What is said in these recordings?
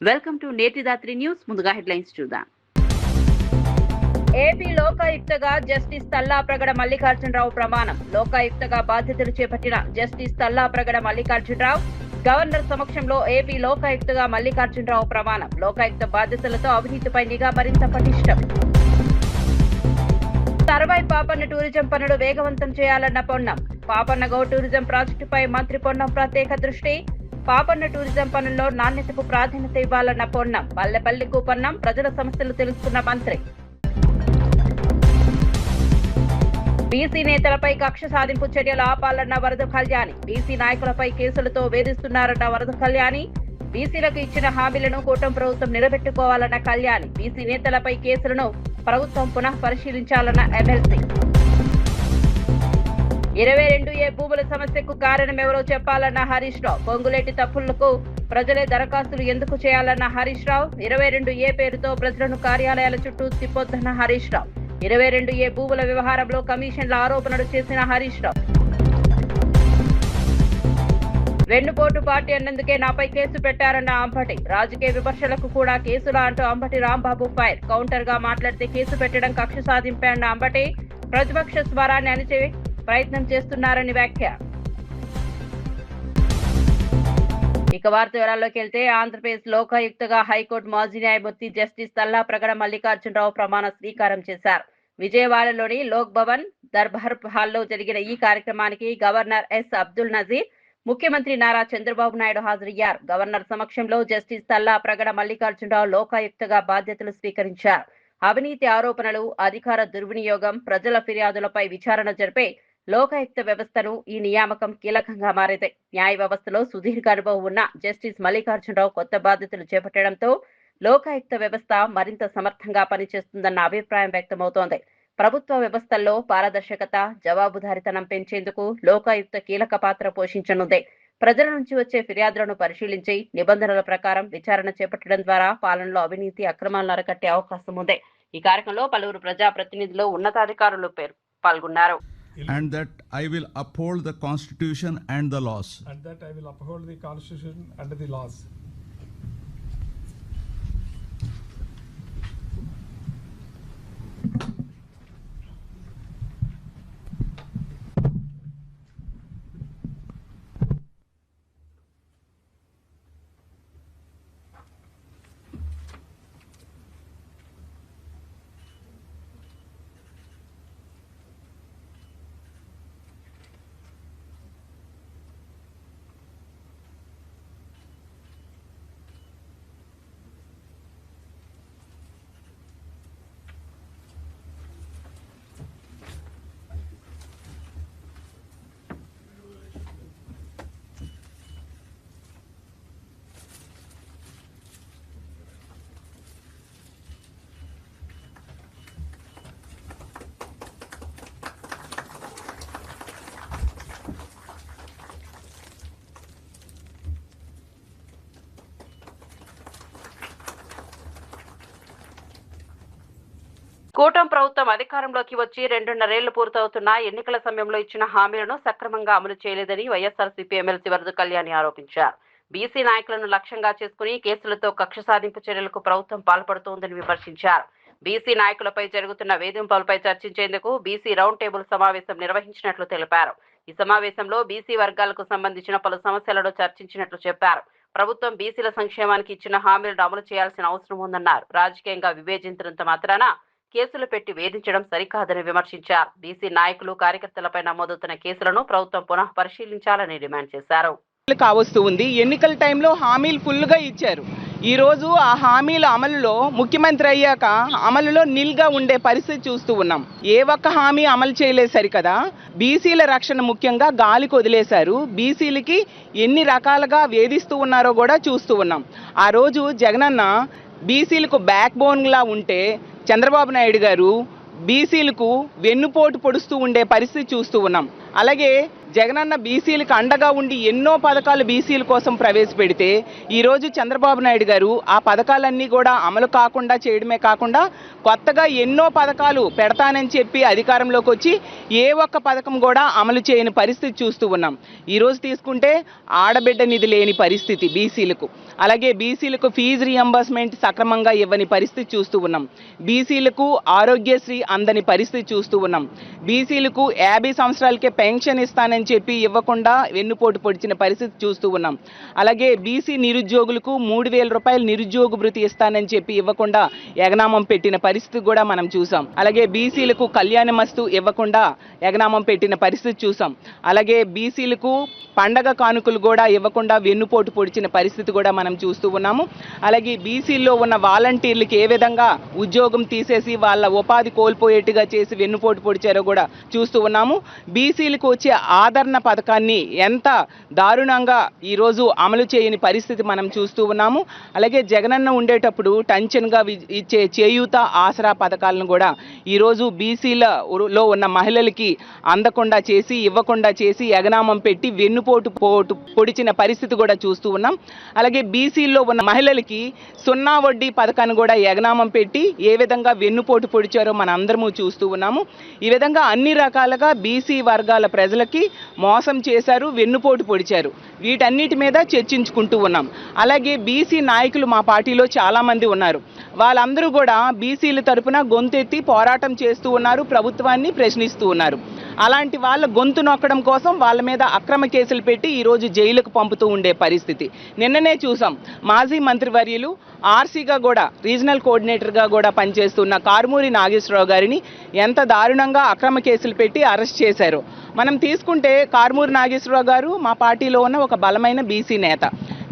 Welcome to Netidhatri news. ముందుగా headlines చూద్దాం. AP లోకాయుక్తగా జస్టిస్ తల్లాప్రగడ మల్లికార్జునరావు ప్రమాణం. లోకాయుక్తగా బాధ్యతలు చేపట్టిన జస్టిస్ తల్లాప్రగడ మల్లికార్జునరావు గవర్నర్ సమక్షంలో ఏపీ లోకాయుక్తగా మల్లికార్జునరావు ప్రమాణం. లోకాయుక్త బాధ్యతలతో అవినీతిపై నిఘా మరింత పటిష్టం. సర్వై పాపన్న టూరిజం పనులు వేగవంతం చేయాలన్న పొన్నం. పాపన్న గౌ టూరిజం ప్రాజెక్టుపై మంత్రి పొన్నం ప్రత్యేక దృష్టి. పాపన్న టూరిజం పనుల్లో నాణ్యతకు ప్రాధాన్యత ఇవ్వాలన్న పొన్నం. పల్లెపల్లికు పొన్నం. ప్రజల సమస్యలు తెలుసుకున్న మంత్రి. బీసీ నేతలపై కక్ష సాధింపు చర్యలు ఆపాలన్న వరద కళ్యాణి. బీసీ నాయకులపై కేసులతో వేధిస్తున్నారన్న వరద కళ్యాణి. బీసీలకు ఇచ్చిన హామీలను కూటమి ప్రభుత్వం నిలబెట్టుకోవాలన్న కళ్యాణి. బీసీ నేతలపై కేసులను ప్రభుత్వం పునః పరిశీలించాలన్న ఎమ్మెల్సీ. 22A భూముల సమస్యకు కారణమెవరో చెప్పాలన్న హరీష్ రావు. పొంగులేటి తప్పులకు ప్రజలే దరఖాస్తులు ఎందుకు చేయాలన్న హరీష్ రావు. 22A పేరుతో ప్రజలను కార్యాలయాల చుట్టూ తిప్పొద్దన్న హరీష్ రావు. 22A భూముల వ్యవహారంలో కమిషన్ల ఆరోపణలు చేసిన హరీష్ రావు. వెన్నుపోటు పార్టీ అన్నందుకే నాపై కేసు పెట్టారన్న అంబటి. రాజకీయ విమర్శలకు కూడా కేసులా అంటూ అంబటి రాంబాబు ఫైర్. కౌంటర్ గా మాట్లాడితే కేసు పెట్టడం కక్ష సాధింపే అన్న అంబటి. ప్రతిపక్ష స్వరాన్ని అణిచే ప్రయత్నం చేస్తున్నారని వ్యాఖ్య. ఇక వార్త వివరాల్లోకి వెళ్తే ఆంధ్రప్రదేశ్ లోకాయుక్తగా హైకోర్టు మాజీ న్యాయమూర్తి జస్టిస్ తల్లాప్రగడ మల్లికార్జునరావు ప్రమాణ స్వీకారం చేశారు. విజయవాడలోని లోక్ భవన్ దర్బార్ హాల్లో జరిగిన ఈ కార్యక్రమానికి గవర్నర్ ఎస్ అబ్దుల్ నజీర్, ముఖ్యమంత్రి నారా చంద్రబాబు నాయుడు హాజరయ్యారు. గవర్నర్ సమక్షంలో జస్టిస్ తల్లాప్రగడ మల్లికార్జునరావు లోకాయుక్తగా బాధ్యతలు స్వీకరించారు. అవినీతి ఆరోపణలు, అధికార దుర్వినియోగం, ప్రజల ఫిర్యాదులపై విచారణ జరిపే లోకాయుక్త వ్యవస్థను ఈ నియామకం కీలకంగా మారింది. న్యాయ వ్యవస్థలో సుదీర్ఘ అనుభవం ఉన్న జస్టిస్ మల్లికార్జునరావు కొత్త బాధ్యతలు చేపట్టడంతో లోకాయుక్త వ్యవస్థ మరింత సమర్థంగా పనిచేస్తుందన్న అభిప్రాయం వ్యక్తమవుతోంది. ప్రభుత్వ వ్యవస్థల్లో పారదర్శకత, జవాబుదారీతనం పెంచేందుకు లోకాయుక్త కీలక పాత్ర పోషించనుంది. ప్రజల నుంచి వచ్చే ఫిర్యాదులను పరిశీలించి నిబంధనల ప్రకారం విచారణ చేపట్టడం ద్వారా పాలనలో అవినీతి, అక్రమాలను అరికట్టే అవకాశం ఉంది. ఈ కార్యక్రమంలో పలువురు ప్రజాప్రతినిధులు, ఉన్నతాధికారులు పాల్గొన్నారు. And that I will uphold the Constitution and the laws. And that I will uphold the Constitution and the laws. కూటమి ప్రభుత్వం అధికారంలోకి వచ్చి 2.5 ఏళ్లు పూర్తవుతున్నా ఎన్నికల సమయంలో ఇచ్చిన హామీలను సక్రమంగా అమలు చేయలేదని వైఎస్ఆర్సీపీ ఎమ్మెల్సీ వరద కళ్యాణి ఆరోపించారు. బీసీ నాయకులను లక్ష్యంగా చేసుకుని కేసులతో కక్ష సాధింపు చర్యలకు ప్రభుత్వం పాల్పడుతోందని విమర్శించారు. బీసీ నాయకులపై జరుగుతున్న వేధింపులపై చర్చించేందుకు బీసీ రౌండ్ టేబుల్ సమావేశం నిర్వహించినట్లు తెలిపారు. ఈ సమావేశంలో బీసీ వర్గాలకు సంబంధించిన పలు సమస్యలను చర్చించినట్లు చెప్పారు. ప్రభుత్వం బీసీల సంక్షేమానికి ఇచ్చిన హామీలను అమలు చేయాల్సిన అవసరం ఉందన్నారు. రాజకీయంగా వివేచించినంత మాత్రాన కేసులు పెట్టి వేధించడం సరికాదని విమర్శించారు. బీసీ నాయకులు, కార్యకర్తలపై నమోదవుతున్న కేసులను ప్రభుత్వం పునః పరిశీలించాలని డిమాండ్ చేశారు. కావస్తూ ఉంది. ఎన్నికల టైంలో హామీలు ఫుల్గా ఇచ్చారు. ఈరోజు ఆ హామీల అమలులో ముఖ్యమంత్రి అయ్యాక అమలులో నిల్గా ఉండే పరిస్థితి చూస్తూ ఉన్నాం. ఏ ఒక్క హామీ అమలు చేయలేదు సరికదా. బీసీల రక్షణ ముఖ్యంగా గాలికి వదిలేశారు. బీసీలకి ఎన్ని రకాలుగా వేధిస్తూ ఉన్నారో కూడా చూస్తూ ఉన్నాం. ఆ రోజు జగనన్న బీసీలకు బ్యాక్ బోన్లా ఉంటే చంద్రబాబు నాయుడు గారు బీసీలకు వెన్నుపోటు పొడుస్తూ ఉండే పరిస్థితి చూస్తూ ఉన్నాం. అలాగే జగనన్న బీసీలకు అండగా ఉండి ఎన్నో పథకాలు బీసీల కోసం ప్రవేశపెడితే ఈరోజు చంద్రబాబు నాయుడు గారు ఆ పథకాలన్నీ కూడా అమలు కాకుండా చేయడమే కాకుండా కొత్తగా ఎన్నో పథకాలు పెడతానని చెప్పి అధికారంలోకి వచ్చి ఏ ఒక్క పథకం కూడా అమలు చేయని పరిస్థితి చూస్తూ ఉన్నాం. ఈరోజు తీసుకుంటే ఆడబిడ్డ నిధి లేని పరిస్థితి బీసీలకు, అలాగే బీసీలకు ఫీజు రియంబర్స్మెంట్ సక్రమంగా ఇవ్వని పరిస్థితి చూస్తూ ఉన్నాం. బీసీలకు ఆరోగ్యశ్రీ అందని పరిస్థితి చూస్తూ ఉన్నాం. బీసీలకు 50 సంవత్సరాలకే పెన్షన్ ఇస్తానని చెప్పి ఇవ్వకుండా వెన్నుపోటు పొడిచిన పరిస్థితి చూస్తూ ఉన్నాం. అలాగే బీసీ నిరుద్యోగులకు 3,000 రూపాయలు నిరుద్యోగ భృతి ఇస్తానని చెప్పి ఇవ్వకుండా ఎగనామం పెట్టిన పరిస్థితి కూడా మనం చూసాం. అలాగే బీసీలకు కళ్యాణమస్తు ఇవ్వకుండా ఎగనామం పెట్టిన పరిస్థితి చూసాం. అలాగే బీసీలకు పండగ కానుకలు కూడా ఇవ్వకుండా వెన్నుపోటు పొడిచిన పరిస్థితి కూడా మనం చూస్తూ ఉన్నాము. అలాగే బీసీల్లో ఉన్న వాలంటీర్లకు ఏ విధంగా ఉద్యోగం తీసేసి వాళ్ళ ఉపాధి కోల్పోయేట్టుగా చేసి వెన్నుపోటు పొడిచారో కూడా చూస్తూ ఉన్నాము. బీసీలకు వచ్చే ఆదరణ పథకాన్ని ఎంత దారుణంగా ఈరోజు అమలు చేయని పరిస్థితి మనం చూస్తూ ఉన్నాము. అలాగే జగనన్న ఉండేటప్పుడు టెన్షన్గా ఇచ్చే చేయూత ఆసరా పథకాలను కూడా ఈరోజు బీసీలలో ఉన్న మహిళలకి అందకుండా చేసి ఇవ్వకుండా చేసి ఎగనామం పెట్టి వెన్నుపోటు పొడిచిన పరిస్థితి కూడా చూస్తూ ఉన్నాం. అలాగే బీసీల్లో ఉన్న మహిళలకి 0 వడ్డీ పథకాన్ని కూడా ఎగనామం పెట్టి ఏ విధంగా వెన్నుపోటు పొడిచారో మన అందరము చూస్తూ ఉన్నాము. ఈ విధంగా అన్ని రకాలుగా బీసీ వర్గాల ప్రజలకి మోసం చేశారు, వెన్నుపోటు పొడిచారు. వీటన్నిటి మీద చర్చించుకుంటూ ఉన్నాం. అలాగే బీసీ నాయకులు మా పార్టీలో చాలామంది ఉన్నారు. వాళ్ళందరూ కూడా బీసీల తరపున గొంతెత్తి పోరాటం చేస్తూ ఉన్నారు, ప్రభుత్వాన్ని ప్రశ్నిస్తూ ఉన్నారు. అలాంటి వాళ్ళ గొంతు నొక్కడం కోసం వాళ్ళ మీద అక్రమ కేసులు పెట్టి ఈరోజు జైలుకు పంపుతూ ఉండే పరిస్థితి నిన్ననే చూసాం. మాజీ మంత్రివర్యులు ఆర్సీగా కూడా రీజనల్ కోఆర్డినేటర్గా కూడా పనిచేస్తున్న కారుమూరి నాగేశ్వరరావు గారిని ఎంత దారుణంగా అక్రమ కేసులు పెట్టి అరెస్ట్ చేశారు. మనం తీసుకుంటే కారుమూరి నాగేశ్వరరావు గారు మా పార్టీలో ఉన్న ఒక బలమైన బీసీ నేత.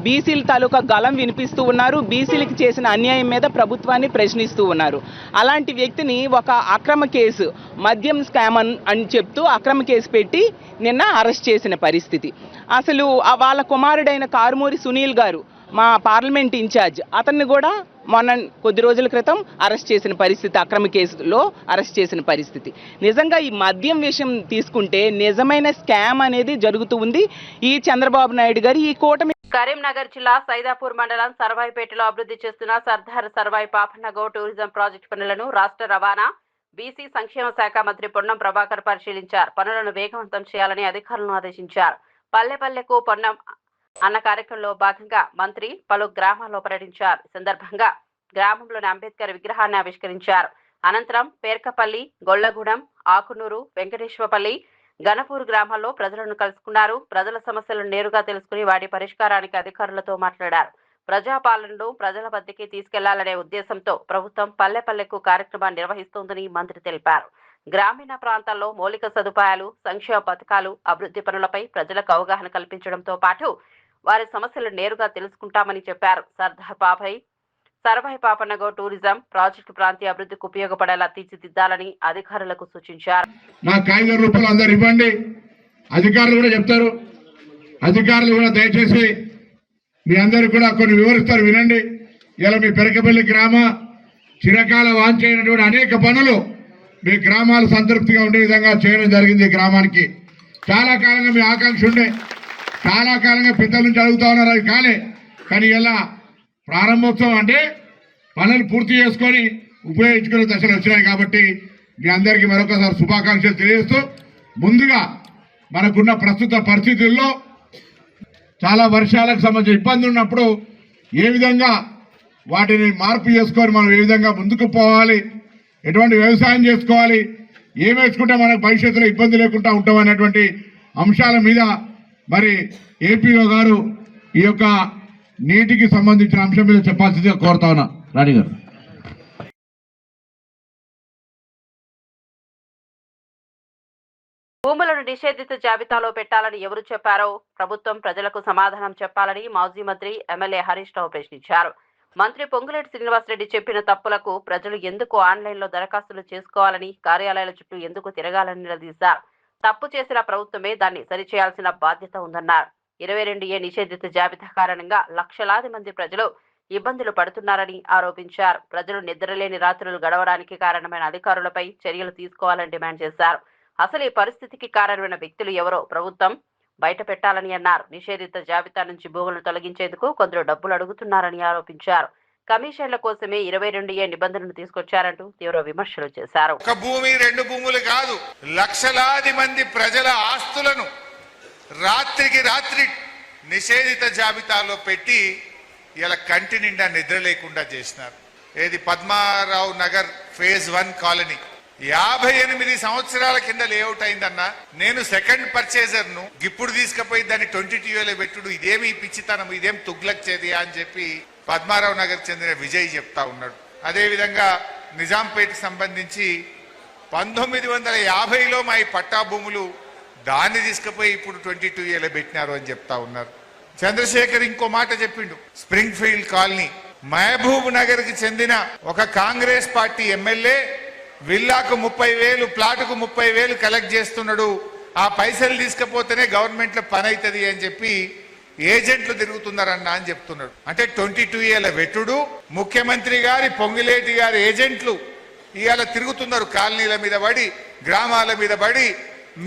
బీసీల తాలూకా గలం వినిపిస్తూ ఉన్నారు, బీసీలకి చేసిన అన్యాయం మీద ప్రభుత్వాన్ని ప్రశ్నిస్తూ ఉన్నారు. అలాంటి వ్యక్తిని ఒక అక్రమ కేసు మద్యం స్కామ్ అని చెప్తూ అక్రమ కేసు పెట్టి నిన్న అరెస్ట్ చేసిన పరిస్థితి. అసలు వాళ్ళ కుమారుడైన కారుమూరి సునీల్ గారు మా పార్లమెంట్ ఇన్ఛార్జ్, అతన్ని కూడా మొన్న కొద్ది రోజుల క్రితం అరెస్ట్ చేసిన పరిస్థితి, అక్రమ కేసులో అరెస్ట్ చేసిన పరిస్థితి. నిజంగా ఈ మద్యం విషయం తీసుకుంటే నిజమైన స్కామ్ అనేది జరుగుతూ ఉంది. ఈ చంద్రబాబు నాయుడు గారు ఈ కూటమి. కరీంనగర్ జిల్లా సైదాపూర్ మండలం సర్వాయిపేటలో అభివృద్ధి చేస్తున్న సర్దార్ సర్వాయి పాపన్నగౌ టూరిజం ప్రాజెక్టు పనులను రాష్ట్ర రవాణా బీసీ సంక్షేమ శాఖ మంత్రి పొన్నం ప్రభాకర్ పరిశీలించారు. పనులను వేగవంతం చేయాలని అధికారులను ఆదేశించారు. పల్లెపల్లెకు పొన్నం అన్న కార్యక్రమంలో భాగంగా మంత్రి పలు గ్రామాల్లో పర్యటించారు. ఈ సందర్భంగా గ్రామంలోని అంబేద్కర్ విగ్రహాన్ని ఆవిష్కరించారు. అనంతరం పేర్కపల్లి, గొల్లగూడెం, ఆకునూరు, వెంకటేశ్వరపల్లి, గణపూర్ గ్రామాల్లో ప్రజలను కలుసుకున్నారు. ప్రజల సమస్యలను నేరుగా తెలుసుకుని వాటి పరిష్కారానికి అధికారులతో మాట్లాడారు. ప్రజాపాలనను ప్రజల వద్దకి తీసుకెళ్లాలనే ఉద్దేశంతో ప్రభుత్వం పల్లెపల్లెకు కార్యక్రమాన్ని నిర్వహిస్తోందని మంత్రి తెలిపారు. గ్రామీణ ప్రాంతాల్లో మౌలిక సదుపాయాలు, సంక్షేమ పథకాలు, అభివృద్ధి పనులపై ప్రజలకు అవగాహన కల్పించడంతో పాటు వారి సమస్యలను నేరుగా తెలుసుకుంటామని చెప్పారు. సర్దార్ సర్వాయి పాపన్నగౌ టూరిజం ప్రాజెక్టు ప్రాంతీయ అభివృద్ధికి ఉపయోగపడేలా తీర్చిదిద్దాలని అధికారులకు సూచించారు. నాకు 5,000 రూపాయలు అందరు ఇవ్వండి, అధికారులు కూడా చెప్తారు. అధికారులు కూడా దయచేసి మీ అందరికి కూడా కొన్ని వివరిస్తారు, వినండి. ఇలా మీ పెరకపల్లి గ్రామ చిరకాల వాంఛైనటువంటి అనేక పనులు మీ గ్రామాలు సంతృప్తిగా ఉండే విధంగా చేయడం జరిగింది. ఈ గ్రామానికి చాలా కాలంగా మీ ఆకాంక్ష ఉండే, చాలా కాలంగా పెద్దల నుంచి అడుగుతా ఉన్నారు, అవి కాలే. కానీ ఇలా ప్రారంభోత్సవం అంటే పనులు పూర్తి చేసుకొని ఉపయోగించుకునే దశలు వచ్చినాయి. కాబట్టి మీ అందరికీ మరొకసారి శుభాకాంక్షలు తెలియజేస్తూ, ముందుగా మనకున్న ప్రస్తుత పరిస్థితుల్లో చాలా వర్షాలకు సంబంధించిన ఇబ్బంది ఉన్నప్పుడు ఏ విధంగా వాటిని మార్పు చేసుకొని మనం ఏ విధంగా ముందుకు పోవాలి, ఎటువంటి వ్యవసాయం చేసుకోవాలి, ఏం వేసుకుంటే మనకు భవిష్యత్తులో ఇబ్బంది లేకుండా ఉంటాం అనేటువంటి అంశాల మీద మరి ఏపీఓ గారు ఈ యొక్క నీటికి సంబంధించిన అంశం మీద చెప్పాల్సిందిగా కోరుతా ఉన్నా. రాణి గారు. భూములను నిషేధిత జాబితాలో పెట్టాలని ఎవరు చెప్పారో ప్రభుత్వం ప్రజలకు సమాధానం చెప్పాలని మాజీ మంత్రి ఎమ్మెల్యే హరీష్ రావు ప్రశ్నించారు. మంత్రి పొంగులేటి శ్రీనివాసరెడ్డి చెప్పిన తప్పులకు ప్రజలు ఎందుకు ఆన్లైన్లో దరఖాస్తులు చేసుకోవాలని, కార్యాలయాల చుట్టూ ఎందుకు తిరగాలని నిలదీశారు. తప్పు చేసిన ప్రభుత్వమే దాన్ని సరిచేయాల్సిన బాధ్యత ఉందన్నారు. 22A నిషేధిత జాబితా కారణంగా లక్షలాది మంది ప్రజలు ఇబ్బందులు పడుతున్నారని ఆరోపించారు. ప్రజలు నిద్రలేని రాత్రులు గడవడానికి కారణమైన అధికారులపై చర్యలు తీసుకోవాలని డిమాండ్ చేశారు. అసలు ఈ పరిస్థితికి కారణమైన వ్యక్తులు ఎవరో ప్రభుత్వం బయట పెట్టాలని అన్నారు. నిషేధిత జాబితా నుంచి భూములను తొలగించేందుకు కొందరు డబ్బులు అడుగుతున్నారని ఆరోపించారు. కమిషన్ల కోసమే 22A నిబంధనలు తీసుకొచ్చారంటూ తీవ్ర విమర్శలు చేశారు. ఒక భూమి రెండు భూములు కాదు, లక్షలాది మంది ప్రజల ఆస్తులను రాత్రికి రాత్రి నిషేధిత జాబితాలో పెట్టి ఇలా కంటి నిండా నిద్ర లేకుండా చేసినారు. ఏది పద్మారావు నగర్ ఫేజ్ 1 కాలనీ 58 సంవత్సరాల కింద లేఅవుట్ అయిందన్నా. నేను సెకండ్ పర్చేజర్ ను ఇప్పుడు తీసుకుపోయి దాన్ని 22A పెట్టుడు ఇదేమి పిచ్చితనం, ఇదేం తుగ్లక్ చేది అని చెప్పి పద్మారావు నగర్ చెందిన విజయ్ చెప్తా ఉన్నాడు. అదే విధంగా నిజాంపేట్ సంబంధించి 1950లో మా ఈ పట్టా భూములు దాన్ని తీసుకుపోయి ఇప్పుడు 22A పెట్టినారు అని చెప్తా ఉన్నారు. చంద్రశేఖర్ ఇంకో మాట చెప్పిండు. Springfield colony Mahabubnagar కి చెందిన ఒక కాంగ్రెస్ పార్టీ ఎమ్మెల్యే విల్లాకు 30,000 ప్లాటుకు 30,000 కలెక్ట్ చేస్తున్నాడు. ఆ పైసలు తీసుకపోతేనే గవర్నమెంట్ లో పని అవుతుంది అని చెప్పి ఏజెంట్లు తిరుగుతున్నారన్నా అని చెప్తున్నాడు. అంటే 22A వెట్టుడు ముఖ్యమంత్రి గారి పొంగిలేటి గారి ఏజెంట్లు ఇవాళ తిరుగుతున్నారు. కాలనీల మీద పడి గ్రామాల మీద పడి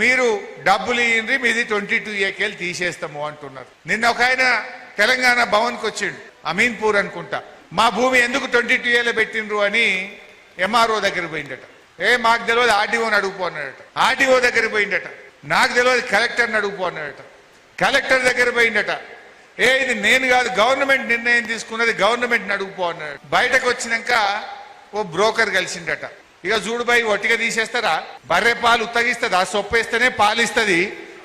మీరు డబ్బులు ఇయ్యండి మీది 22Aకి తీసేస్తాము అంటున్నారు. నిన్న ఒక ఆయన తెలంగాణ భవన్కి వచ్చిండు, అమీన్పూర్ అనుకుంటా. మా భూమి ఎందుకు 22A పెట్టిండ్రు అని ఎంఆర్ఓ దగ్గర పోయిందట. మాకు తెలియదు ఆర్డీఓని అడుగుపో అన్నాడట. ఆర్డీఓ దగ్గర పోయిందట. నాకు తెలియదు కలెక్టర్ని అడుగుపో అన్నాడట. కలెక్టర్ దగ్గర పోయిందట. ఇది నేను కాదు గవర్నమెంట్ నిర్ణయం తీసుకున్నది, గవర్నమెంట్ని అడుగుపో అన్నాడు. బయటకు వచ్చినాక ఓ బ్రోకర్ కలిసిండట. ఇక చూడుబాయి ఒట్టిగా తీసేస్తారా, బర్రె పాలు ఉత్తగిస్తుంది, ఆ సొప్పేస్తేనే పాలిస్తుంది,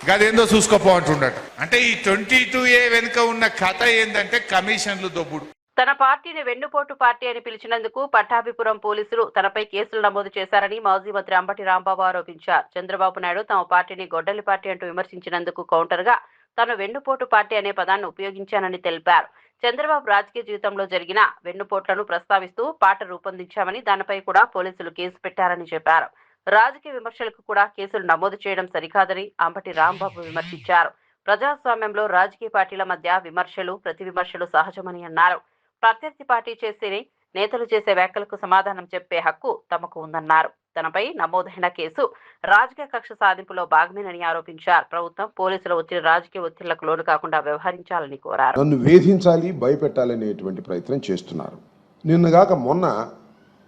గదేందో చూసుకోపో అంటుండట. అంటే ఈ 22A వెనుక ఉన్న కథ ఏంటంటే కమిషన్లు దొబ్బుడు. తన పార్టీని వెన్నుపోటు పార్టీ అని పిలిచినందుకు పట్టాభిపురం పోలీసులు తనపై కేసులు నమోదు చేశారని మాజీ మంత్రి అంబటి రాంబాబు ఆరోపించారు. చంద్రబాబు నాయుడు తమ పార్టీని గొడ్డలి పార్టీ అంటూ విమర్శించినందుకు కౌంటర్గా తాను వెన్నుపోటు పార్టీ అనే పదాన్ని ఉపయోగించానని తెలిపారు. చంద్రబాబు రాజకీయ జీవితంలో జరిగిన వెన్నుపోట్లను ప్రస్తావిస్తూ పాట రూపొందించామని దానిపై కూడా పోలీసులు కేసు పెట్టారని చెప్పారు. రాజకీయ విమర్శలకు కూడా కేసులు నమోదు చేయడం సరికాదని అంబటి రాంబాబు విమర్శించారు. ప్రజాస్వామ్యంలో రాజకీయ పార్టీల మధ్య విమర్శలు ప్రతి విమర్శలు సహజమని అన్నారు. ప్రత్యర్థి పార్టీ చేసే నేతలు చేసే వ్యాఖ్యలకు సమాధానం చెప్పే హక్కు తమకు ఉందన్నారు. తనపై నమోదైన కేసు రాజకీయ కక్ష సాధింపులో భాగమేనని ఆరోపించారు. ప్రభుత్వం పోలీసుల ఒత్తిడి రాజకీయ ఒత్తిళ్లకు లోను కాకుండా వ్యవహరించాలని కోరారు. నన్ను వేధించాలి, భయపెట్టాలనేటువంటి ప్రయత్నం చేస్తున్నారు. నిన్నగాక మొన్న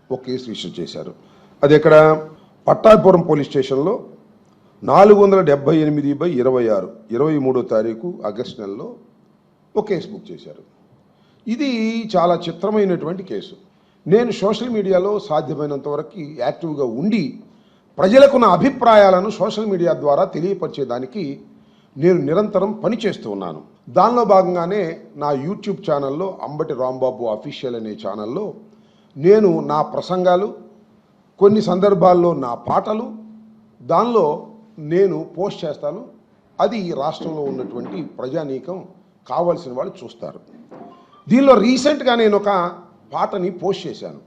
ఒక కేసు రిజిస్టర్ చేశారు. అది ఎక్కడ పట్టాభిపురం పోలీస్ స్టేషన్లో 478/26 23వ తారీఖు ఆగస్టు నెలలో ఒక కేసు బుక్ చేశారు. ఇది చాలా చిత్రమైనటువంటి కేసు. నేను సోషల్ మీడియాలో సాధ్యమైనంత వరకు యాక్టివ్గా ఉండి ప్రజలకు నా అభిప్రాయాలను సోషల్ మీడియా ద్వారా తెలియపరిచేదానికి నేను నిరంతరం పనిచేస్తూ ఉన్నాను. దానిలో భాగంగానే నా యూట్యూబ్ ఛానల్లో అంబటి రాంబాబు అఫీషియల్ అనే ఛానల్లో నేను నా ప్రసంగాలు, కొన్ని సందర్భాల్లో నా పాటలు దానిలో నేను పోస్ట్ చేస్తాను. అది రాష్ట్రంలో ఉన్నటువంటి ప్రజానీకం కావాల్సిన వాళ్ళు చూస్తారు. దీనిలో రీసెంట్గా నేను ఒక పాటని పోస్ట్ చేశాను.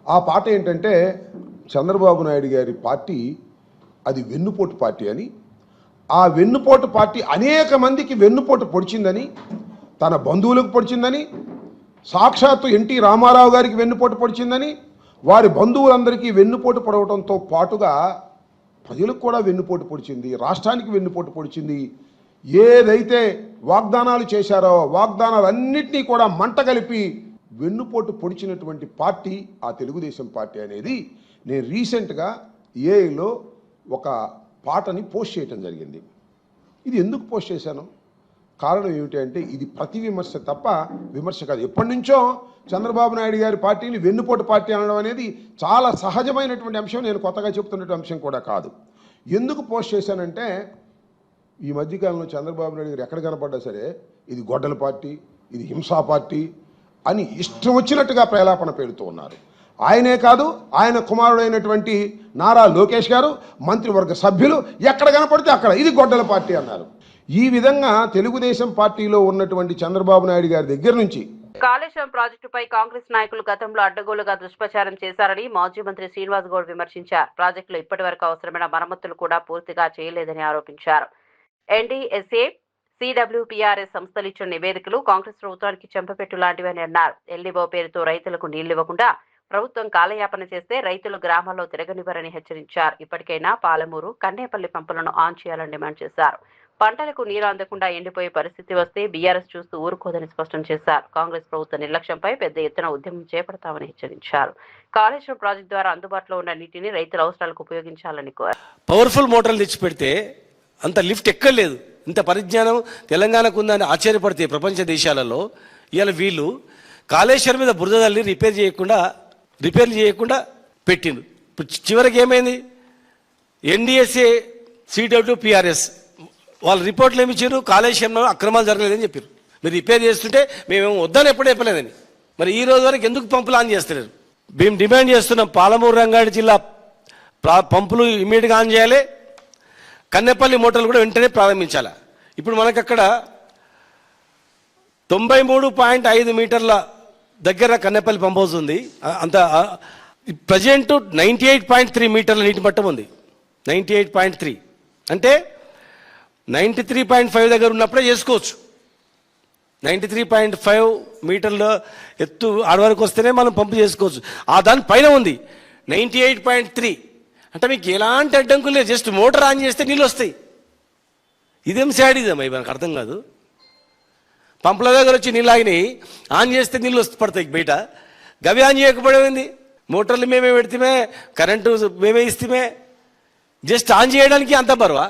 ఆ పాట ఏంటంటే చంద్రబాబు నాయుడు గారి పార్టీ అది వెన్నుపోటు పార్టీ అని, ఆ వెన్నుపోటు పార్టీ అనేక మందికి వెన్నుపోటు పొడిచిందని, తన బంధువులకు పొడిచిందని, సాక్షాత్తు ఎన్టీ రామారావు గారికి వెన్నుపోటు పొడిచిందని, వారి బంధువులందరికీ వెన్నుపోటు పొడవడంతో పాటుగా ప్రజలకు కూడా వెన్నుపోటు పొడిచింది, రాష్ట్రానికి వెన్నుపోటు పొడిచింది. ఏదైతే వాగ్దానాలు చేశారో వాగ్దానాలన్నింటినీ కూడా మంట కలిపి వెన్నుపోటు పొడిచినటువంటి పార్టీ ఆ తెలుగుదేశం పార్టీ అనేది నేను రీసెంట్గా ఏఐలో ఒక పాటని పోస్ట్ చేయటం జరిగింది. ఇది ఎందుకు పోస్ట్ చేశాను, కారణం ఏమిటి అంటే ఇది ప్రతి విమర్శ తప్ప విమర్శ కాదు. ఎప్పటి నుంచో చంద్రబాబు నాయుడు గారి పార్టీని వెన్నుపోటు పార్టీ అనడం అనేది చాలా సహజమైనటువంటి అంశం, నేను కొత్తగా చెప్తున్నటువంటి అంశం కూడా కాదు. ఎందుకు పోస్ట్ చేశానంటే ఈ మధ్యకాలంలో చంద్రబాబు నాయుడు గారు ఎక్కడ కనపడ్డా సరే ఇది గొడ్డల పార్టీ, ఇది హింసా పార్టీ అని ఇష్టం వచ్చినట్టుగా ప్రేలాపన పేరుతూ ఉన్నారు. ఆయనే కాదు, ఆయన కుమారుడైనటువంటి నారా లోకేష్ గారు, మంత్రివర్గ సభ్యులు ఎక్కడ కనపడితే అక్కడ ఇది గొడ్డల పార్టీ అన్నారు. ఈ విధంగా తెలుగుదేశం పార్టీలో ఉన్నటువంటి చంద్రబాబు నాయుడు గారి దగ్గర నుంచి కాళేశ్వరం ప్రాజెక్టుపై కాంగ్రెస్ నాయకులు గతంలో అడ్డగోలుగా దుష్ప్రచారం చేశారని మాజీ మంత్రి శ్రీనివాస్ గౌడ్ విమర్శించారు. ప్రాజెక్టులో ఇప్పటి వరకు అవసరమైన మరమ్మతులు కూడా పూర్తిగా చేయలేదని ఆరోపించారు. ఎన్డీఎస్ఏ, సిడబ్ల్యూపీఆర్ఎస్ సంస్థలు ఇచ్చిన నివేదికలు కాంగ్రెస్ ప్రభుత్వానికి చెంపపెట్టు లాంటివని అన్నారు. ఎల్నివో పేరుతో రైతులకు నీళ్లు ఇవ్వకుండా ప్రభుత్వం కాలయాపన చేస్తే రైతులు గ్రామాల్లో తిరగనివ్వరని హెచ్చరించారు. ఇప్పటికైనా పాలమూరు, కన్నేపల్లి పంపులను ఆన్ చేయాలని డిమాండ్ చేశారు. పంటలకు నీరు అందకుండా ఎండిపోయే పరిస్థితి వస్తే బీఆర్ఎస్ చూస్తూ ఊరుకోదని స్పష్టం చేశారు. కాంగ్రెస్ ప్రభుత్వ నిర్లక్ష్యంపై పెద్ద ఎత్తున ఉద్యమం చేపడతామని హెచ్చరించారు. కాళేశ్వరం ప్రాజెక్టు ద్వారా అందుబాటులో ఉన్న నీటిని రైతుల అవసరాలకు ఉపయోగించాలని కోరారు. పవర్ఫుల్ మోటార్లు తెచ్చిపెడితే అంత లిఫ్ట్ ఎక్కలేదు. ఇంత పరిజ్ఞానం తెలంగాణకు ఉందని ఆశ్చర్యపడితే ప్రపంచ దేశాలలో ఇవాళ వీళ్ళు కాళేశ్వరం మీద బురద తల్లి రిపేర్లు చేయకుండా పెట్టిండు. ఇప్పుడు చివరికి ఏమైంది? ఎన్డీఎస్ఏ, CWPRS వాళ్ళు రిపోర్ట్లు ఏమి ఇచ్చారు? కాళేశ్వరంలో అక్రమాలు జరగలేదని చెప్పారు. మీరు రిపేర్ చేస్తుంటే మేమేమో వద్దని ఎప్పుడు చెప్పలేదని. మరి ఈ రోజు వరకు ఎందుకు పంపులు ఆన్ చేస్తలేరు? మేము డిమాండ్ చేస్తున్నాం. పాలమూరు రంగారెడ్డి జిల్లా పంపులు ఇమీడియట్గా ఆన్ చేయాలి. కన్నెపల్లి మోటార్లు కూడా వెంటనే ప్రారంభించాలి. ఇప్పుడు మనకు అక్కడ 93.5 మీటర్ల దగ్గర కన్నెపల్లి పంప్ హౌస్ ఉంది. అంత ప్రజెంట్ 98.3 మీటర్ల నీటి మట్టం ఉంది. 98.3 అంటే 93.5 దగ్గర ఉన్నప్పుడే చేసుకోవచ్చు. 93.5 మీటర్ల ఎత్తు ఆడవరకు వస్తేనే మనం పంపు చేసుకోవచ్చు. దాని పైన ఉంది 98.3 అంటే మీకు ఎలాంటి అడ్డంకులు లేదు. జస్ట్ మోటార్ ఆన్ చేస్తే నీళ్ళు వస్తాయి. ఇదేం శాడిజం అవి మనకు అర్థం కాదు. పంపుల దగ్గర వచ్చి నీళ్ళు ఆగినాయి, ఆన్ చేస్తే నీళ్ళు పడతాయి బయట. గవి ఆన్ చేయకపోయింది. మోటార్లు మేమే పెడితే, కరెంటు మేమే ఇస్తే, జస్ట్ ఆన్ చేయడానికి అంత బరువా?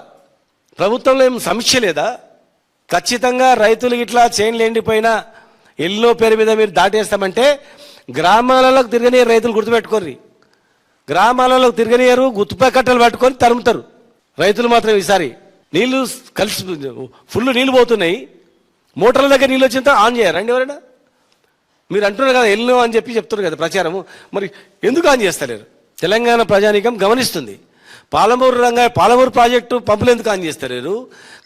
ప్రభుత్వంలో ఏం సమస్య లేదా? ఖచ్చితంగా రైతులు ఇట్లా చైన్లు ఎండిపోయినా ఎల్లో పేరు మీద మీరు దాటేస్తామంటే గ్రామాలలోకి తిరగని రైతులు గుర్తుపెట్టుకోర్రి. గ్రామాలలో తిరగనియరు, గుత్తుపై కట్టలు పట్టుకొని తరుముతారు. రైతులు మాత్రం ఈసారి నీళ్లు కలిసి ఫుల్ నీళ్ళు పోతున్నాయి. మోటార్ల దగ్గర నీళ్ళు వచ్చినంత ఆన్ చేయరండి ఎవరైనా? మీరు అంటున్నారు కదా ఎల్లో అని చెప్తున్నారు కదా ప్రచారము. మరి ఎందుకు ఆన్ చేస్తలేరు? తెలంగాణ ప్రజానీకం గమనిస్తుంది. పాలమూరు ప్రాజెక్టు పంపులు ఎందుకు ఆన్ చేస్తలేరు?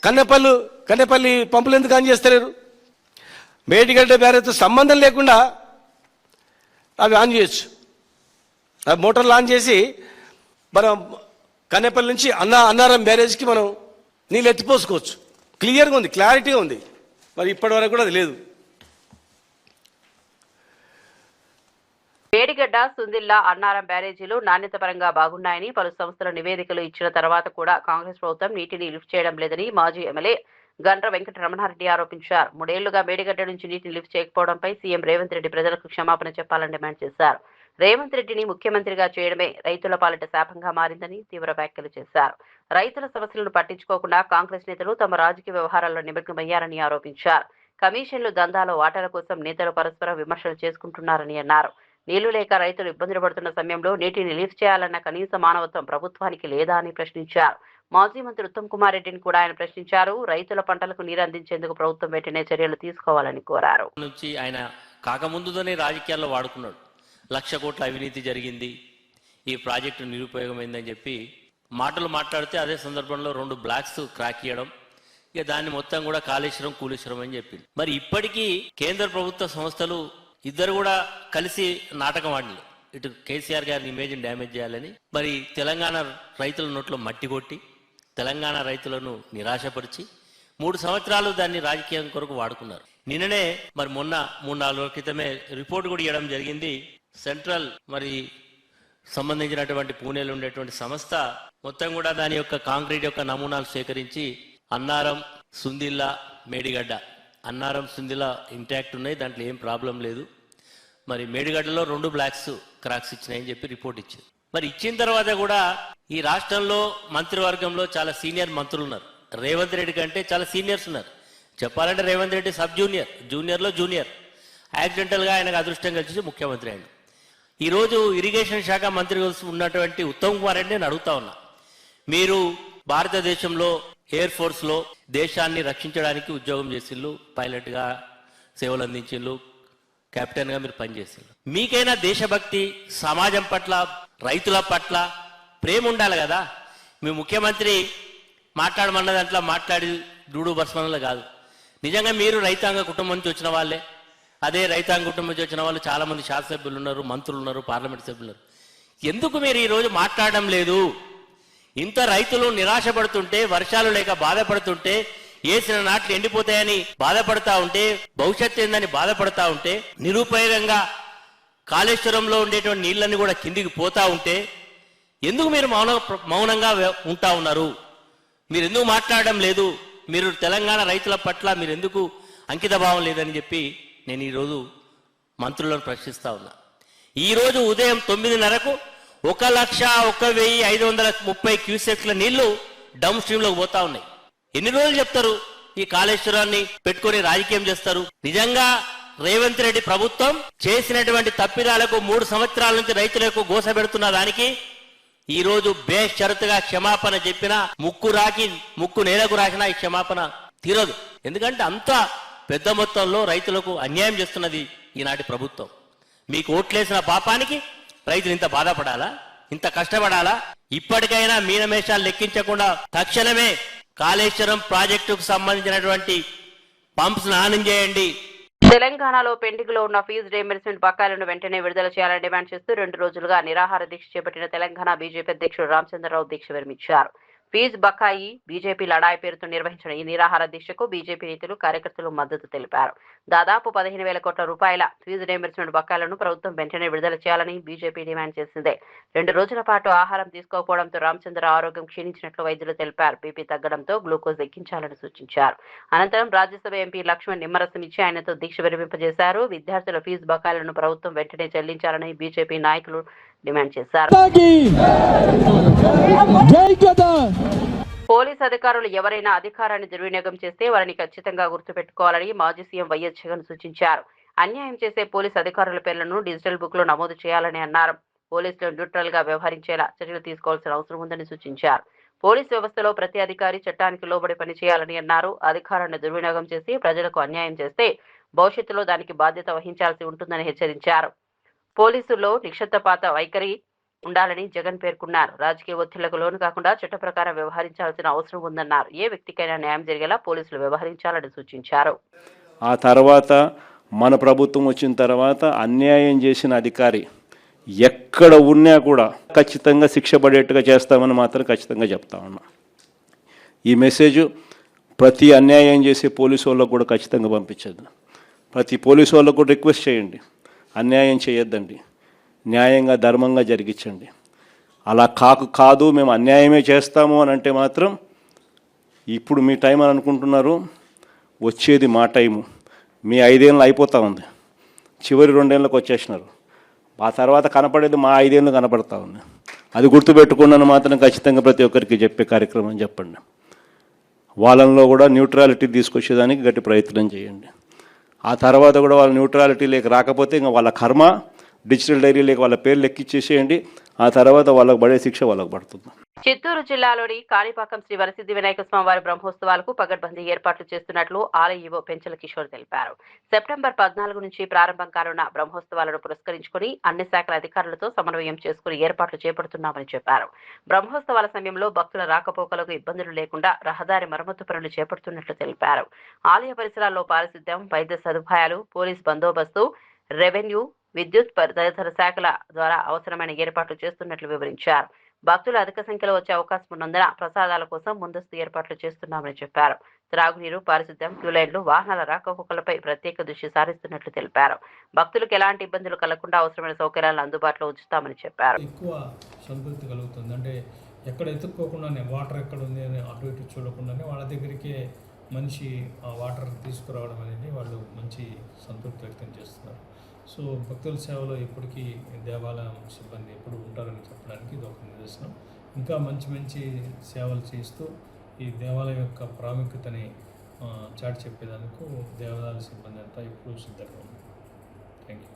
కన్నెపల్లి పంపులు ఎందుకు ఆన్ చేస్తలేరు? మేడిగడ్డ బ్యారేజ్తో సంబంధం లేకుండా అవి ఆన్ చేయొచ్చు. మోటార్లు ఆన్ చేసి మనం కన్నెపల్లి నుంచి అన్నారం బ్యారేజ్కి మనం నీళ్ళు ఎత్తిపోసుకోవచ్చు. క్లియర్గా ఉంది, క్లారిటీగా ఉంది. మరి ఇప్పటి వరకు కూడా అది లేదు. మేడిగడ్డ, సుందిల్లా, అన్నారం బ్యారేజీలు నాణ్యత పరంగా బాగున్నాయని పలు సంస్థల నివేదికలు ఇచ్చిన తర్వాత కూడా కాంగ్రెస్ ప్రభుత్వం నీటిని లిఫ్ట్ చేయడం లేదని మాజీ ఎమ్మెల్యే గండ్ర వెంకట రమణారెడ్డి ఆరోపించారు. 3 ఏళ్లుగా మేడిగడ్డ నుంచి నీటిని లిఫ్ట్ చేయకపోవడంపై సీఎం రేవంత్ రెడ్డి ప్రజలకు క్షమాపణ చెప్పాలని డిమాండ్ చేశారు. రేవంత్ రెడ్డిని ముఖ్యమంత్రిగా చేయడమే రైతుల పాలిట శాపంగా మారిందని తీవ్ర వ్యాఖ్యలు చేశారు. రైతుల సమస్యలను పట్టించుకోకుండా కాంగ్రెస్ నేతలు తమ రాజకీయ వ్యవహారాల్లో నిమగ్నమయ్యారని ఆరోపించారు. కమిషన్లు, దందాలో వాటాల కోసం నేతలు పరస్పర విమర్శలు చేసుకుంటున్నారని అన్నారు. నీళ్లు లేక రైతులు ఇబ్బందులు పడుతున్న సమయంలో నీటిని లిఫ్ట్ చేయాలన్న కనీస మానవత్వం ప్రభుత్వానికి లేదా అని ప్రశ్నించారు. మాజీ మంత్రి ఉత్తమ్ కుమార్ రెడ్డిని కూడా ఆయన ప్రశ్నించారు. రైతుల పంటలకు నీరు అందించేందుకు ప్రభుత్వం వెంటనే చర్యలు తీసుకోవాలని కోరారు. నుంచి ఆయన కాకముందుతోనే రాజకీయాల్లో వాడుకున్నాడు. 1,00,000 కోట్ల అవినీతి జరిగింది, ఈ ప్రాజెక్టు నిరుపయోగమైందని చెప్పి మాటలు మాట్లాడితే అదే సందర్భంలో 2 బ్లాక్స్ క్రాక్ ఇవ్వడం, ఇక దాన్ని మొత్తం కూడా కూలీశ్వరం అని చెప్పింది. మరి ఇప్పటికీ కేంద్ర ప్రభుత్వ సంస్థలు ఇద్దరు కూడా కలిసి నాటకం ఆడినారు. ఇటు కేసీఆర్ గారిని ఇమేజ్ని డ్యామేజ్ చేయాలని, మరి తెలంగాణ రైతుల నోట్లో మట్టి కొట్టి తెలంగాణ రైతులను నిరాశపరిచి 3 సంవత్సరాలు దాన్ని రాజకీయం కొరకు వాడుకున్నారు. నిన్ననే మరి మొన్న 3-4 రోజుల క్రితమే రిపోర్ట్ కూడా ఇవ్వడం జరిగింది. సెంట్రల్ మరి సంబంధించినటువంటి పూణేలో ఉండేటువంటి సంస్థ మొత్తం కూడా దాని యొక్క కాంక్రీట్ యొక్క నమూనాలు సేకరించి అన్నారం, సుందిల్లా, మేడిగడ్డ, అన్నారం, సుందిల్లా ఇంటాక్ట్ ఉన్నాయి, దాంట్లో ఏం ప్రాబ్లం లేదు. మరి మేడిగడ్డలో 2 బ్లాక్స్ క్రాక్స్ ఇచ్చినాయని చెప్పి రిపోర్ట్ ఇచ్చింది. మరి ఇచ్చిన తర్వాత కూడా ఈ రాష్ట్రంలో మంత్రివర్గంలో చాలా సీనియర్ మంత్రులు ఉన్నారు. రేవంత్ రెడ్డి కంటే చాలా సీనియర్స్ ఉన్నారు. చెప్పాలంటే రేవంత్ రెడ్డి సబ్ జూనియర్, జూనియర్లో జూనియర్. యాక్సిడెంటల్గా ఆయనకు అదృష్టం కలిసి ముఖ్యమంత్రి అయ్యాడు. ఈరోజు ఇరిగేషన్ శాఖ మంత్రి ఉన్నటువంటి ఉత్తమ్ కుమార్ రెడ్డి నేను అడుగుతా ఉన్నా, మీరు భారతదేశంలో ఎయిర్ ఫోర్స్లో దేశాన్ని రక్షించడానికి ఉద్యోగం చేసిళ్ళు, పైలట్గా సేవలు అందించిళ్ళు, కెప్టెన్గా మీరు పనిచేసిళ్ళు. మీకైనా దేశభక్తి, సమాజం పట్ల, రైతుల పట్ల ప్రేమ ఉండాలి కదా. మీ ముఖ్యమంత్రి మాట్లాడమన్న దాంట్లో మాట్లాడి దూడు బర్స్మన్లో కాదు. నిజంగా మీరు రైతాంగ కుటుంబం నుంచి వచ్చిన వాళ్ళే. అదే రైతాంగ కుటుంబం నుంచి వచ్చిన వాళ్ళు చాలామంది శాసనసభ్యులు ఉన్నారు, మంత్రులు ఉన్నారు, పార్లమెంట్ సభ్యులు ఉన్నారు. ఎందుకు మీరు ఈరోజు మాట్లాడడం లేదు? ఇంత రైతులు నిరాశపడుతుంటే, వర్షాలు లేక బాధపడుతుంటే, వేసిన నాట్లు ఎండిపోతాయని బాధపడతా ఉంటే, భవిష్యత్తు ఏందని బాధపడతా ఉంటే, నిరుపయోగంగా కాళేశ్వరంలో ఉండేటువంటి నీళ్ళన్నీ కూడా కిందికి పోతా ఉంటే ఎందుకు మీరు మౌనంగా ఉంటా ఉన్నారు? మీరు ఎందుకు మాట్లాడడం లేదు? మీరు తెలంగాణ రైతుల పట్ల మీరు ఎందుకు అంకిత భావం లేదని చెప్పి నేను ఈరోజు మంత్రులను ప్రశ్నిస్తా ఉన్నా. ఈరోజు ఉదయం 9:30కు 1,01,530 క్యూసెక్ల నీళ్లు డౌన్ స్ట్రీమ్లోకి పోతా ఉన్నాయి. ఎన్ని రోజులు చెప్తారు ఈ కాళేశ్వరాన్ని పెట్టుకొని రాజకీయం చేస్తారు? నిజంగా రేవంత్ రెడ్డి ప్రభుత్వం చేసినటువంటి తప్పిదాలకు 3 సంవత్సరాల నుంచి రైతులకు గోస పెడుతున్న దానికి ఈ రోజు బేషరతుగా క్షమాపణ చెప్పినా ముక్కు నేలకు రాసినా ఈ క్షమాపణ తీరదు. ఎందుకంటే అంత పెద్ద మొత్తంలో రైతులకు అన్యాయం చేస్తున్నది ఈనాటి ప్రభుత్వం. మీకు ఓట్లేసిన పాపానికి రైతులు ఇంత బాధపడాలా? ఇంత కష్టపడాలా? ఇప్పటికైనా మీనమేషాలు లెక్కించకుండా తక్షణమే కాళేశ్వరం ప్రాజెక్టుకు సంబంధించినటువంటి పంప్స్ ఆన్ చేయండి. తెలంగాణలో పెండింగ్ లో ఉన్న ఫీజు రీయింబర్స్మెంట్ బకాయిలను వెంటనే విడుదల చేయాలని డిమాండ్ చేస్తూ 2 రోజులుగా నిరాహార దీక్ష చేపట్టిన తెలంగాణ బీజేపీ అధ్యక్షుడు రామచంద్రరావు దీక్ష విరమించారు. ఫీజు బకాయి బీజేపీ లడాయి పేరుతో నిర్వహించిన ఈ నిరాహార దీక్షకు బీజేపీ నేతలు కార్యకర్తలు మద్దతు తెలిపారు. దాదాపు 15,000 కోట్ల రూపాయల ఫీజు రీయింబర్స్మెంట్ బకాయిలను ప్రభుత్వం వెంటనే విడుదల చేయాలని బీజేపీ డిమాండ్ చేసింది. 2 రోజుల పాటు ఆహారం తీసుకోకపోవడంతో రామచంద్ర ఆరోగ్యం క్షీణించినట్లు వైద్యులు తెలిపారు. బీపీ తగ్గడంతో గ్లూకోజ్ ఎక్కించాలని సూచించారు. అనంతరం రాజ్యసభ ఎంపీ లక్ష్మణ్ నిమ్మరసం ఇచ్చి ఆయనతో దీక్ష విరమింపజేశారు. విద్యార్థుల ఫీజు బకాయిలను ప్రభుత్వం వెంటనే చెల్లించాలని బీజేపీ నాయకులు డిమాండ్ చేశారు. పోలీస్ అధికారులు ఎవరైనా అధికారాన్ని దుర్వినియోగం చేస్తే వారిని ఖచ్చితంగా గుర్తుపెట్టుకోవాలని మాజీ సీఎం వైఎస్ జగన్ సూచించారు. అన్యాయం చేసే పోలీస్ అధికారుల పేర్లను డిజిటల్ బుక్ లో నమోదు చేయాలని అన్నారు. పోలీసులు న్యూట్రల్ గా వ్యవహరించేలా చర్యలు తీసుకోవాల్సిన అవసరం ఉందని సూచించారు. పోలీస్ వ్యవస్థలో ప్రతి అధికారి చట్టానికి లోబడి పనిచేయాలని అన్నారు. అధికారాన్ని దుర్వినియోగం చేసి ప్రజలకు అన్యాయం చేస్తే భవిష్యత్తులో దానికి బాధ్యత వహించాల్సి ఉంటుందని హెచ్చరించారు. పోలీసుల్లో నిక్షిప్తపాత వైఖరి ఉండాలని జగన్ పేర్కొన్నారు. రాజకీయ ఒత్తిళ్లకు లోను కాకుండా చట్ట ప్రకారం వ్యవహరించాల్సిన అవసరం ఉందన్నారు. ఏ వ్యక్తికైనా న్యాయం జరిగేలా పోలీసులు వ్యవహరించాలని సూచించారు. ఆ తర్వాత మన ప్రభుత్వం వచ్చిన తర్వాత అన్యాయం చేసిన అధికారి ఎక్కడ ఉన్నా కూడా ఖచ్చితంగా శిక్ష పడేట్టుగా చేస్తామని మాత్రం ఖచ్చితంగా చెప్తా ఉన్నా. ఈ మెసేజ్ ప్రతి అన్యాయం చేసే పోలీసు వాళ్ళకు కూడా ఖచ్చితంగా పంపించదు. ప్రతి పోలీసు వాళ్ళకు కూడా రిక్వెస్ట్ చేయండి, అన్యాయం చేయొద్దండి, న్యాయంగా ధర్మంగా జరిగించండి. అలా కాదు మేము అన్యాయమే చేస్తాము అని అంటే మాత్రం ఇప్పుడు మీ టైం అని అనుకుంటున్నారు, వచ్చేది మా టైము. మీ 5 ఏళ్ళు అయిపోతూ ఉంది, చివరి 2 ఏళ్ళకి వచ్చేసినారు. ఆ తర్వాత కనపడేది మా 5 ఏళ్ళు కనపడతా ఉంది. అది గుర్తుపెట్టుకున్నాను మాత్రం ఖచ్చితంగా ప్రతి ఒక్కరికి చెప్పే కార్యక్రమం చెప్పండి. వాళ్ళల్లో కూడా న్యూట్రాలిటీ తీసుకొచ్చేదానికి గట్టి ప్రయత్నం చేయండి. ఆ తర్వాత కూడా వాళ్ళ న్యూట్రాలిటీ లేక రాకపోతే ఇంకా వాళ్ళ కర్మ, డిజిటల్ డైరీ లేక వాళ్ళ పేర్లు ఎక్కిచ్చేసేయండి. ఆ తర్వాత వాళ్ళకు పడే శిక్ష వాళ్ళకు పడుతుంది. చిత్తూరు జిల్లాలోని కాణిపాకం శ్రీ వరసిద్ధి వినాయక స్వామివారి బ్రహ్మోత్సవాలకు పగడ్బందీ ఏర్పాట్లు చేస్తున్నట్లు ఆలయ ఈవో పెంచల కిషోర్ తెలిపారు. సెప్టెంబర్ 14 నుంచి ప్రారంభం కానున్న బ్రహ్మోత్సవాలను పురస్కరించుకుని అన్ని శాఖల అధికారులతో సమన్వయం చేసుకుని ఏర్పాట్లు చేపడుతున్నామని చెప్పారు. బ్రహ్మోత్సవాల సమయంలో భక్తుల రాకపోకలకు ఇబ్బందులు లేకుండా రహదారి మరమ్మతు పనులు చేపడుతున్నట్లు తెలిపారు. ఆలయ పరిసరాల్లో పారిశుద్ధ్యం, వైద్య సదుపాయాలు, పోలీస్ బందోబస్తు, రెవెన్యూ, విద్యుత్ తదితర శాఖల ద్వారా అవసరమైన ఏర్పాట్లు చేస్తున్నట్లు వివరించారు. భక్తులు అధిక సంఖ్యలో వచ్చే అవకాశం ఉన్నందున ప్రసాదాల కోసం ముందస్తు ఏర్పాట్లు చేస్తున్నామని చెప్పారు. త్రాగునీరు, పారిశుద్ధ్యం, క్యూలైన్లు, వాహనాల రాకపోకలపై ప్రత్యేక దృష్టి సారిస్తున్నట్లు తెలిపారు. భక్తులకు ఎలాంటి ఇబ్బందులు కలగకుండా అవసరమైన సౌకర్యాలను అందుబాటులో ఉంచుతామని చెప్పారు. ఎక్కువ సంతృప్తి కలుగుతుంది. అంటే ఎక్కడ ఎత్తుక్కోకుండానే వాటర్ ఎక్కడ ఉంది అని అటు ఇటు చూడకుండానే వాళ్ళ దగ్గరికి మనిషి ఆ వాటర్ తీసుకురావడం అనేది వాళ్ళు మంచి సంతృప్తి వ్యక్తం చేస్తున్నారు. సో భక్తుల సేవలో ఎప్పటికీ దేవాలయం సిబ్బంది ఎప్పుడు ఉంటారని చెప్పడానికి ఇది ఒక నిదర్శనం. ఇంకా మంచి మంచి సేవలు చేస్తూ ఈ దేవాలయం యొక్క ప్రాముఖ్యతని చాటి చెప్పేందుకు దేవాలయాల సిబ్బంది అంతా ఎప్పుడూ సిద్ధంగా ఉంది. Thank you.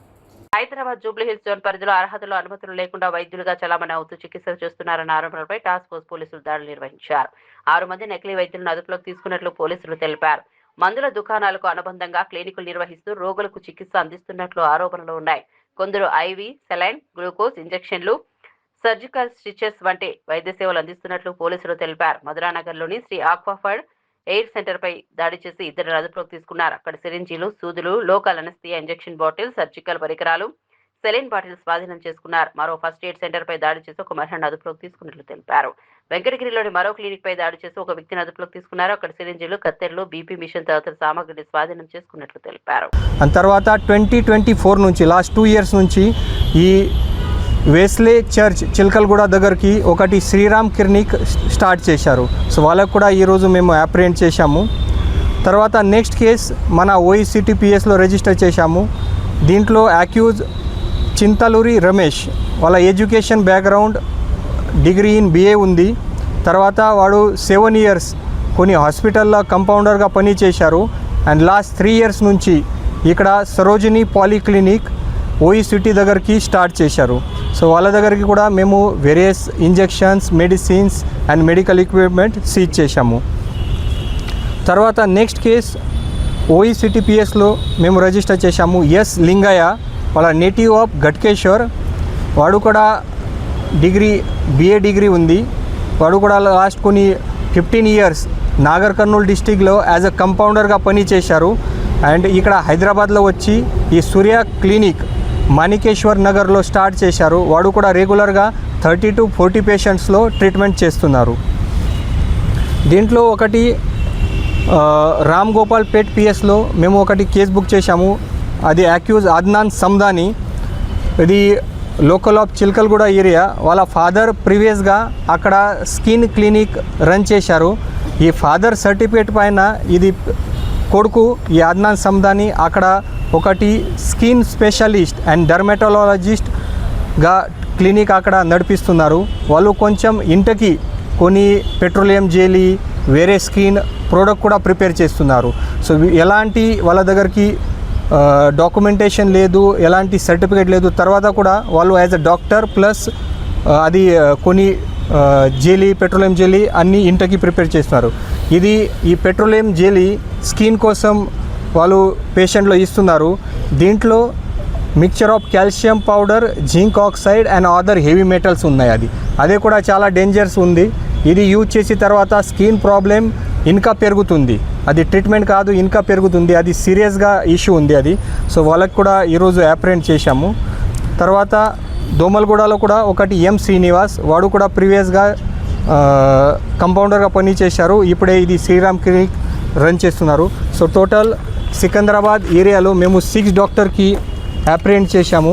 Hyderabad Jubilee Hills zone పరిధిలో అర్హతలు, అనుమతులు లేకుండా వైద్యులుగా చలామణి అవుతూ చికిత్సలు చేస్తున్నారన్న ఆరోపణలపై టాస్క్ ఫోర్స్ పోలీసులు దాడులు నిర్వహించారు. 6 మంది నకిలీ వైద్యులను అదుపులోకి తీసుకున్నట్లు పోలీసులు తెలిపారు. మందుల దుకాణాలకు అనుబంధంగా క్లినికులు నిర్వహిస్తూ రోగులకు చికిత్స అందిస్తున్నట్లు ఆరోపణలు ఉన్నాయి. కొందరు ఐవీ, సెలైన్, గ్లూకోజ్ ఇంజెక్షన్లు, సర్జికల్ స్టిచెస్ వంటి వైద్య సేవలు అందిస్తున్నట్లు పోలీసులు తెలిపారు. మధురానగర్లోని శ్రీ ఆక్వాఫర్డ్ ఎయిర్ సెంటర్ పై దాడి చేసి 2 అదుపులోకి తీసుకున్నారు. అక్కడ సిరింజీలు, సూదులు, local anaesthesia injection bottle, surgical పరికరాలు, సెలైన్ బాటిల్ స్వాధీనం చేసుకున్నారు. మరో ఫస్ట్ ఎయిడ్ సెంటర్ పై దాడి చేసి ఒక మహిళను అదుపులోకి తీసుకున్నట్లు తెలిపారు. వెంకటగిరిలోని మరో క్లినిక్ పై దాడి చేసి ఒక వ్యక్తిని అదుపులోకి తీసుకున్నారు. అక్కడ సిరింజీలు, కత్తెరలు, బీపీ మిషన్ తదితర సామగ్రిని స్వాధీనం చేసుకున్నట్లు తెలిపారు. తర్వాత 2024 నుంచి లాస్ట్ 2 years నుంచి ఈ వేస్లే చర్చ్ చిల్కల్గూడ దగ్గరికి ఒకటి శ్రీరామ్ క్లినిక్ స్టార్ట్ చేశారు. సో వాళ్ళకు కూడా ఈరోజు మేము అప్రిహెండ్ చేశాము. తర్వాత నెక్స్ట్ కేస్ మన OECTPSలో రిజిస్టర్ చేశాము. దీంట్లో అక్యూజ్ చింతలూరి రమేష్, వాళ్ళ education background degree in BA ఉంది. తర్వాత వాడు 7 years కొన్ని హాస్పిటల్లో కంపౌండర్గా పని చేశారు. అండ్ లాస్ట్ 3 years నుంచి ఇక్కడ సరోజిని పాలీక్లినిక్ OECT దగ్గరికి స్టార్ట్ చేశారు. సో వాళ్ళ దగ్గరికి కూడా మేము various injections, medicines and medical equipment seize చేశాము. తర్వాత నెక్స్ట్ కేస్ OECTPSలో మేము రిజిస్టర్ చేశాము. ఎస్ లింగయ్య, వాళ్ళ నేటివ్ ఆఫ్ ఘట్కేశ్వర్. వాడు కూడా BA డిగ్రీ ఉంది. వాడు కూడా లాస్ట్ కొన్ని 15 years నాగర్ కర్నూలు డిస్టిక్లో యాజ్ అ కంపౌండర్గా పని చేశారు. అండ్ ఇక్కడ హైదరాబాద్లో వచ్చి ఈ సూర్య క్లినిక్ మాణికేశ్వర్ నగర్లో స్టార్ట్ చేశారు. వాడు కూడా రెగ్యులర్గా 30 to 40 పేషెంట్స్లో ట్రీట్మెంట్ చేస్తున్నారు. దీంట్లో ఒకటి రామ్ గోపాల్ పేట్ PSలో మేము ఒకటి కేసు బుక్ చేశాము. అది అక్యూజ్ అద్నాన్ సందాని. ఇది లోకల్ ఆఫ్ చిల్కల్గూడ ఏరియా. వాళ్ళ ఫాదర్ ప్రీవియస్గా అక్కడ స్కిన్ క్లినిక్ రన్ చేశారు. ఈ ఫాదర్ సర్టిఫికేట్ పైన ఇది కొడుకు ఈ అద్నాన్ సందాని అక్కడ ఒకటి స్కిన్ స్పెషలిస్ట్ అండ్ డర్మటాలజిస్ట్గా క్లినిక్ అక్కడ నడిపిస్తున్నారు. వాళ్ళు కొంచెం ఇంటికి కొన్ని పెట్రోలియం జెలీ, వేరే స్కిన్ ప్రోడక్ట్ కూడా ప్రిపేర్ చేస్తున్నారు. సో ఎలాంటి వాళ్ళ దగ్గరికి డాక్యుమెంటేషన్ లేదు, ఎలాంటి సర్టిఫికేట్ లేదు. తర్వాత కూడా వాళ్ళు యాజ్ అ డాక్టర్ ప్లస్ అది కొన్ని జెలీ, పెట్రోలియం జెలీ అన్నీ ఇంటికి ప్రిపేర్ చేస్తున్నారు. ఈ పెట్రోలియం జెలీ స్కిన్ కోసం వాళ్ళు పేషెంట్లో ఇస్తున్నారు. దీంట్లో mixture of calcium powder, zinc oxide and other heavy metals ఉన్నాయి. అదే కూడా చాలా డేంజర్స్ ఉంది. ఇది యూజ్ చేసిన తర్వాత స్కిన్ ప్రాబ్లం ఇంకా పెరుగుతుంది. అది ట్రీట్మెంట్ కాదు, ఇంకా పెరుగుతుంది. అది సీరియస్గా ఇష్యూ ఉంది అది. సో వాళ్ళకి కూడా ఈరోజు అప్రిహెండ్ చేశాము. తర్వాత దోమల్గూడలో కూడా ఒకటి M శ్రీనివాస్, వాడు కూడా ప్రీవియస్గా కంపౌండర్గా పని చేశారు. ఇప్పుడే ఇది శ్రీరామ్ క్లినిక్ రన్ చేస్తున్నారు. సో టోటల్ సికింద్రాబాద్ ఏరియాలో మేము 6 డాక్టర్కి అప్రిహెండ్ చేశాము.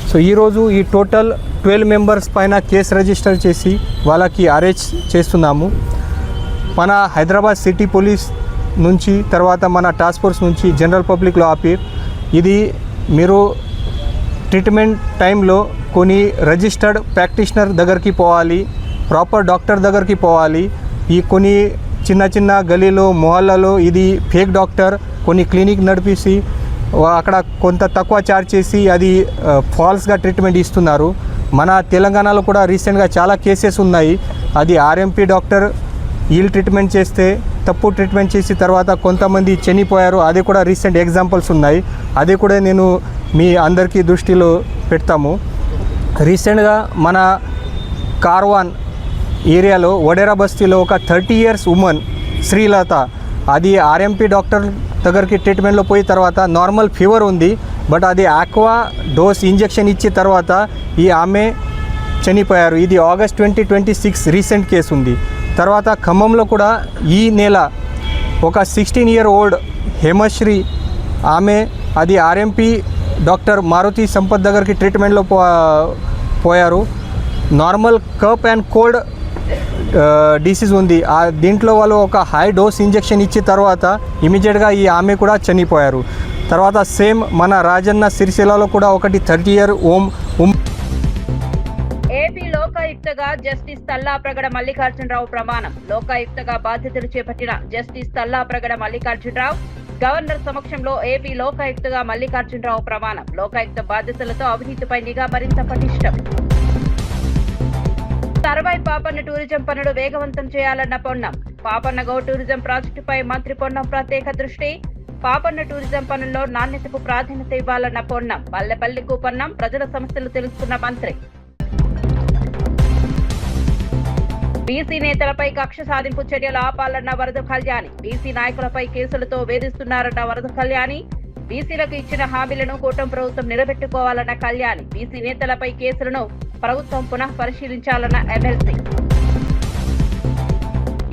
సో ఈరోజు ఈ టోటల్ 12 members పైన కేసు రిజిస్టర్ చేసి వాళ్ళకి అరెస్ట్ చేస్తున్నాము. మన హైదరాబాద్ సిటీ పోలీస్ నుంచి, తర్వాత మన టాస్క్ ఫోర్స్ నుంచి జనరల్ పబ్లిక్లో ఆపి ఇది మీరు ట్రీట్మెంట్ టైంలో కొన్ని రిజిస్టర్డ్ ప్రాక్టీషనర్ దగ్గరికి పోవాలి, ప్రాపర్ డాక్టర్ దగ్గరికి పోవాలి. ఈ కొన్ని చిన్న చిన్న గలీలో, మొహల్లలో ఇది ఫేక్ డాక్టర్ కొన్ని క్లినిక్ నడిపేసి అక్కడ కొంత తక్కువ ఛార్జ్ చేసి అది ఫాల్స్గా ట్రీట్మెంట్ ఇస్తున్నారు. మన తెలంగాణలో కూడా రీసెంట్గా చాలా కేసెస్ ఉన్నాయి. అది RMP డాక్టర్ వీళ్ళు ట్రీట్మెంట్ చేస్తే తప్పు ట్రీట్మెంట్ చేసి తర్వాత కొంతమంది చనిపోయారు. అది కూడా రీసెంట్ ఎగ్జాంపుల్స్ ఉన్నాయి. అది కూడా నేను మీ అందరికీ దృష్టిలో పెడతాము. రీసెంట్గా మన కార్వాన్ ఏరియాలో వడేరా బస్తీలో ఒక 30 years ఉమెన్ శ్రీలత, అది RMP డాక్టర్ దగ్గరికి ట్రీట్మెంట్లో పోయి తర్వాత నార్మల్ ఫీవర్ ఉంది, బట్ అది ఆక్వా డోస్ ఇంజెక్షన్ ఇచ్చిన తర్వాత ఆమె చనిపోయారు. ఇది August 2026 రీసెంట్ కేసు ఉంది. తర్వాత ఖమ్మంలో కూడా ఈ నెల ఒక 16-year-old హేమశ్రీ, ఆమె అది RMP డాక్టర్ మారుతి సంపత్ దగ్గరికి ట్రీట్మెంట్లో పోయారు. Normal cup and cold disease ఉంది. దీంట్లో వాళ్ళు ఒక హై డోస్ ఇంజెక్షన్ ఇచ్చిన తర్వాత ఇమీడియట్గా ఆమె కూడా చనిపోయారు. తర్వాత సేమ్ మన రాజన్న సిరిసిల్లలో కూడా ఒకటి 30-year ఏపీ లోకాయుక్తగా జస్టిస్ తల్లాప్రగడ మల్లికార్జునరావు ప్రమాణం. లోకాయుక్తగా బాధ్యతలు చేపట్టిన జస్టిస్ తల్లాప్రగడ మల్లికార్జునరావు గవర్నర్ సమక్షంలో ఏపీ లోకాయుక్తగా మల్లికార్జునరావు ప్రమాణం. లోకాయుక్త బాధ్యతలతో అవినీతిపై నిఘా మరింత పటిష్టం. సర్వై పాపన్న టూరిజం పనులు వేగవంతం చేయాలన్న పొన్నం. పాపన్న గౌ టూరిజం ప్రాజెక్టుపై మంత్రి పొన్నం ప్రత్యేక దృష్టి. పాపన్న టూరిజం పనుల్లో నాణ్యతకు ప్రాధాన్యత ఇవ్వాలన్న పొన్నం. పల్లెపల్లికు పొన్నం, ప్రజల సమస్యలు తెలుసుకున్న మంత్రి. బీసీ నేతలపై కక్ష సాధింపు చర్యలు ఆపాలన్న వరద కళ్యాణి. బీసీ నాయకులపై కేసులతో వేధిస్తున్నారన్న వరద కళ్యాణి. బీసీలకు ఇచ్చిన హామీలను కూటమి ప్రభుత్వం నిలబెట్టుకోవాలన్న కళ్యాణి. బీసీ నేతలపై కేసులను ప్రభుత్వం పునః పరిశీలించాలన్న ఎమ్మెల్సీ.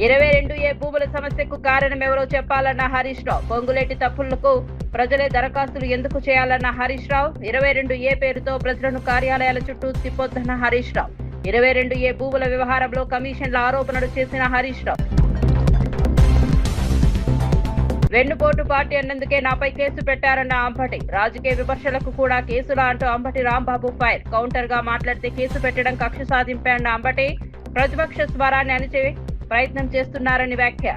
22A భూముల సమస్యకు కారణం ఎవరో చెప్పాలన్న హరీష్ రావు. పొంగులేటి తప్పులకు ప్రజలే దరఖాస్తులు ఎందుకు చేయాలన్న హరీష్ రావు. 22A పేరుతో ప్రజలను కార్యాలయాల చుట్టూ తిప్పొద్దన్న హరీష్ రావు. 22A భూముల వ్యవహారంలో కమిషన్ల ఆరోపణలు చేసిన హరీష్ రావు. వెన్నుపోటు పార్టీ అన్నందుకే నాపై కేసు పెట్టారన్న అంబటి. రాజకీయ విమర్శలకు కూడా కేసులా అంటూ అంబటి రాంబాబు ఫైర్. కౌంటర్ గా మాట్లాడితే కేసు పెట్టడం కక్ష సాధింపే అన్న అంబటి ప్రతిపక్ష స్వరాన్ని అణిచే ప్రయత్నం చేస్తున్నారని వ్యాఖ్య.